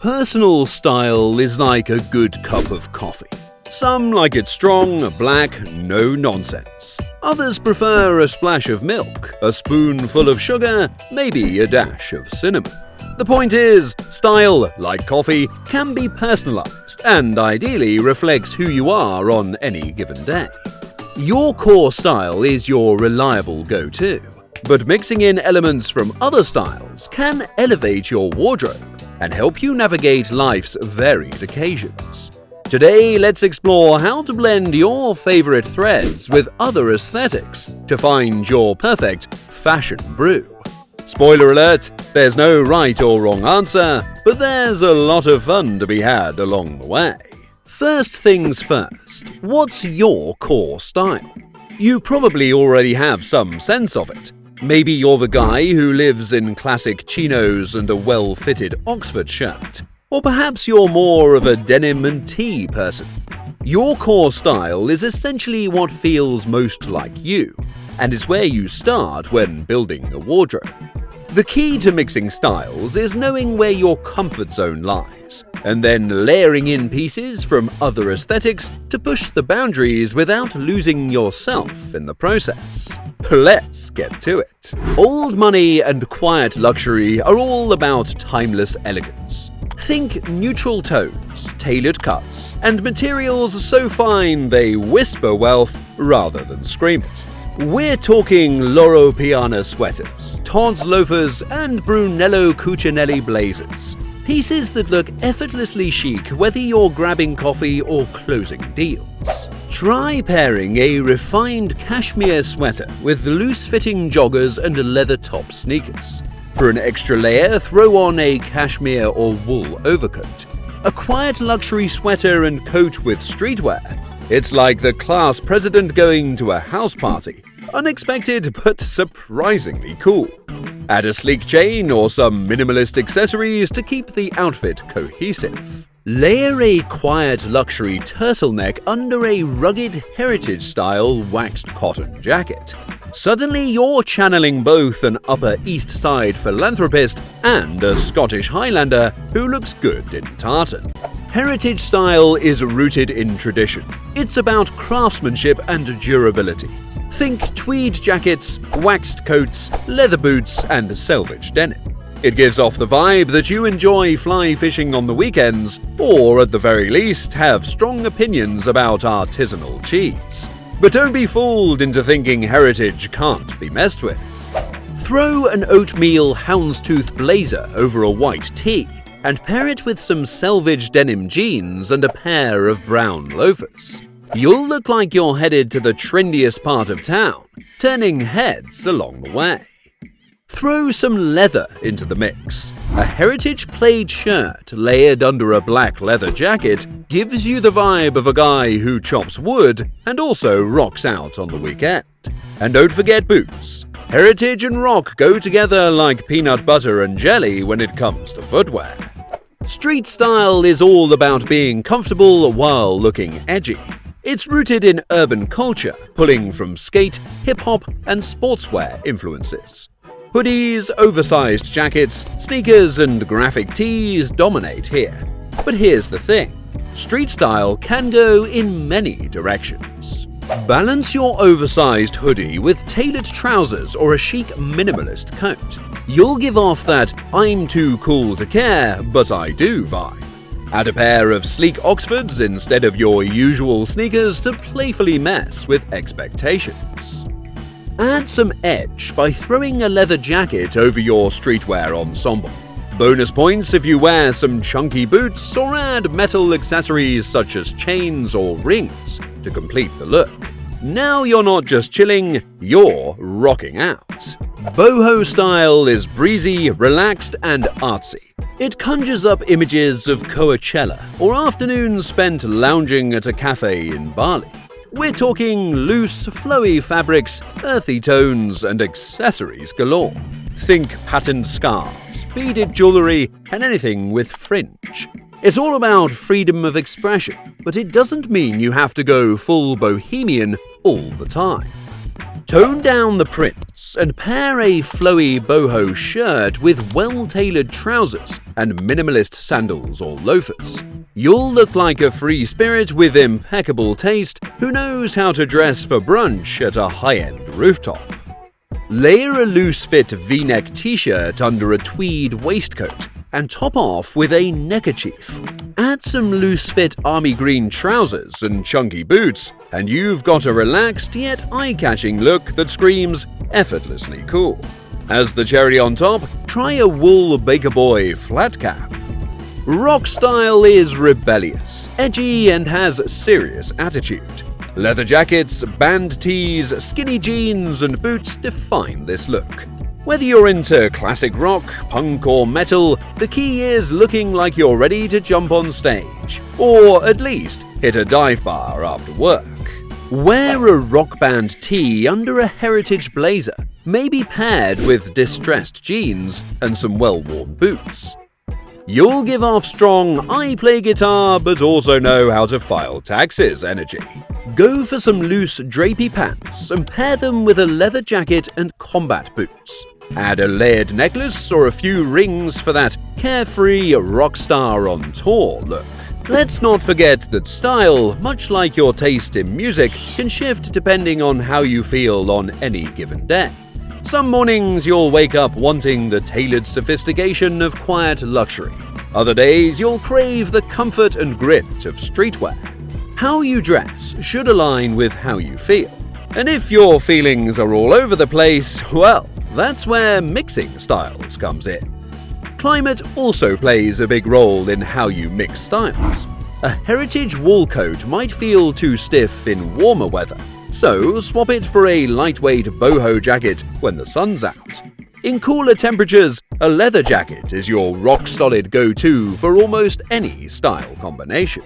Personal style is like a good cup of coffee. Some like it strong, black, no nonsense. Others prefer a splash of milk, a spoonful of sugar, maybe a dash of cinnamon. The point is, style, like coffee, can be personalized and ideally reflects who you are on any given day. Your core style is your reliable go-to, but mixing in elements from other styles can elevate your wardrobe and help you navigate life's varied occasions. Today, let's explore how to blend your favorite threads with other aesthetics to find your perfect fashion brew. Spoiler alert, there's no right or wrong answer, but there's a lot of fun to be had along the way. First things first, what's your core style? You probably already have some sense of it. Maybe you're the guy who lives in classic chinos and a well-fitted Oxford shirt. Or perhaps you're more of a denim and tee person. Your core style is essentially what feels most like you, and it's where you start when building a wardrobe. The key to mixing styles is knowing where your comfort zone lies, and then layering in pieces from other aesthetics to push the boundaries without losing yourself in the process. Let's get to it. Old money and quiet luxury are all about timeless elegance. Think neutral tones, tailored cuts, and materials so fine they whisper wealth rather than scream it. We're talking Loro Piana sweaters, Todd's loafers, and Brunello Cucinelli blazers. Pieces that look effortlessly chic whether you're grabbing coffee or closing deals. Try pairing a refined cashmere sweater with loose-fitting joggers and leather top sneakers. For an extra layer, throw on a cashmere or wool overcoat. A quiet luxury sweater and coat with streetwear. It's like the class president going to a house party. Unexpected but surprisingly cool. Add a sleek chain or some minimalist accessories to keep the outfit cohesive. Layer a quiet luxury turtleneck under a rugged heritage-style waxed cotton jacket. Suddenly you're channeling both an Upper East Side philanthropist and a Scottish Highlander who looks good in tartan. Heritage style is rooted in tradition. It's about craftsmanship and durability. Think tweed jackets, waxed coats, leather boots, and selvage denim. It gives off the vibe that you enjoy fly fishing on the weekends, or at the very least have strong opinions about artisanal cheese. But don't be fooled into thinking heritage can't be messed with. Throw an oatmeal houndstooth blazer over a white tee, and pair it with some selvage denim jeans and a pair of brown loafers. You'll look like you're headed to the trendiest part of town, turning heads along the way. Throw some leather into the mix. A heritage plaid shirt layered under a black leather jacket gives you the vibe of a guy who chops wood and also rocks out on the weekend. And don't forget boots. Heritage and rock go together like peanut butter and jelly when it comes to footwear. Street style is all about being comfortable while looking edgy. It's rooted in urban culture, pulling from skate, hip-hop, and sportswear influences. Hoodies, oversized jackets, sneakers, and graphic tees dominate here. But here's the thing, street style can go in many directions. Balance your oversized hoodie with tailored trousers or a chic minimalist coat. You'll give off that "I'm too cool to care, but I do" vibe. Add a pair of sleek Oxfords instead of your usual sneakers to playfully mess with expectations. Add some edge by throwing a leather jacket over your streetwear ensemble. Bonus points if you wear some chunky boots or add metal accessories such as chains or rings to complete the look. Now you're not just chilling, you're rocking out. Boho style is breezy, relaxed, and artsy. It conjures up images of Coachella or afternoons spent lounging at a cafe in Bali. We're talking loose, flowy fabrics, earthy tones, and accessories galore. Think patterned scarves, beaded jewelry, and anything with fringe. It's all about freedom of expression, but it doesn't mean you have to go full bohemian all the time. Tone down the prints and pair a flowy boho shirt with well-tailored trousers and minimalist sandals or loafers. You'll look like a free spirit with impeccable taste who knows how to dress for brunch at a high-end rooftop. Layer a loose-fit V-neck t-shirt under a tweed waistcoat and top off with a neckerchief. Add some loose-fit army green trousers and chunky boots, and you've got a relaxed yet eye-catching look that screams effortlessly cool. As the cherry on top, try a wool Baker Boy flat cap. Rock style is rebellious, edgy, and has serious attitude. Leather jackets, band tees, skinny jeans, and boots define this look. Whether you're into classic rock, punk, or metal, the key is looking like you're ready to jump on stage, or at least hit a dive bar after work. Wear a rock band tee under a heritage blazer, maybe paired with distressed jeans and some well-worn boots. You'll give off strong "I play guitar but also know how to file taxes" energy. Go for some loose drapey pants and pair them with a leather jacket and combat boots. Add a layered necklace or a few rings for that carefree rock star on tour look. Let's not forget that style, much like your taste in music, can shift depending on how you feel on any given day. Some mornings you'll wake up wanting the tailored sophistication of quiet luxury. Other days you'll crave the comfort and grit of streetwear. How you dress should align with how you feel. And if your feelings are all over the place, well, that's where mixing styles comes in. Climate also plays a big role in how you mix styles. A heritage wool coat might feel too stiff in warmer weather, so swap it for a lightweight boho jacket when the sun's out. In cooler temperatures, a leather jacket is your rock-solid go-to for almost any style combination.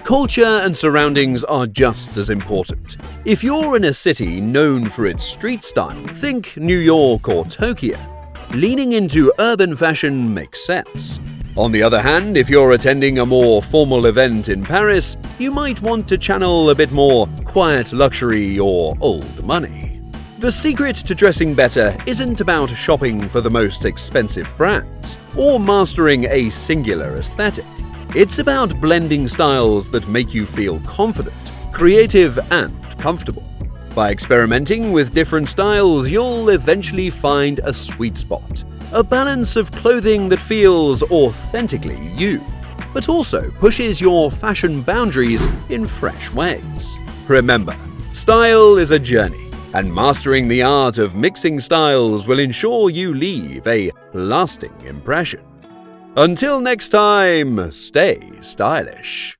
Culture and surroundings are just as important. If you're in a city known for its street style, think New York or Tokyo. Leaning into urban fashion makes sense. On the other hand, if you're attending a more formal event in Paris, you might want to channel a bit more quiet luxury or old money. The secret to dressing better isn't about shopping for the most expensive brands or mastering a singular aesthetic. It's about blending styles that make you feel confident, creative, and comfortable. By experimenting with different styles, you'll eventually find a sweet spot. A balance of clothing that feels authentically you, but also pushes your fashion boundaries in fresh ways. Remember, style is a journey, and mastering the art of mixing styles will ensure you leave a lasting impression. Until next time, stay stylish.